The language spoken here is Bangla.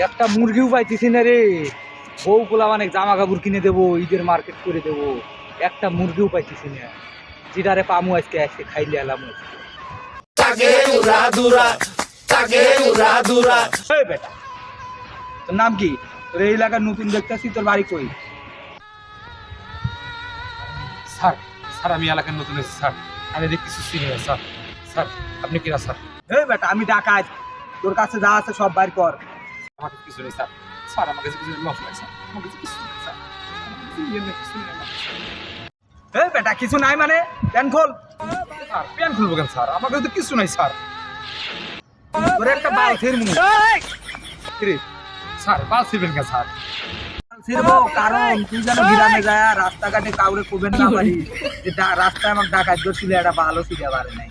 একটা মুরগিও পাইতেছি না রে। বউ পোলা অনেক জামা কাপড় কিনে দেবো, ঈদের মার্কেট করে দেবো, একটা মুরগিও পাইতেছি না। যেটারে পামু আজকে আজকে খাইলে এলাম। বেটা তোর নাম কি? তোর এই এলাকার নতুন দেখতেছি, তোর বাড়ি কই? স্যার স্যার আমি এলাকার নতুন এসেছি স্যার, আমি দেখতেছি সিনিয়র স্যার। স্যার আপনি কিরা স্যার? এই বেটা আমি ডাকাত, তোর কাছে যা আছে সব বাইর কর। আমার কিছু নেই স্যার। স্যার আমার কাছে কিছু লস নাই স্যার, আমার কাছে কিছু নেই স্যার। কিছু নেই আমার কাছে। এই বেটা কিছু নাই মানে প্যান খোল। স্যার প্যান খুলবো কেন স্যার? আমার কাছে তো কিছু নাই স্যার। তোর একটা বাল ছিড়মু। কিরে স্যার বাল ছিড়বেন কেন স্যার? ছিড়বো কারণ তুই যেন গ্রামে যায় রাস্তাঘাটে কাউরে কবেন না পারি যে রাস্তায় আমার ডাকাত ধরছিল, একটা ভালো ছিড়ে পারে নাই।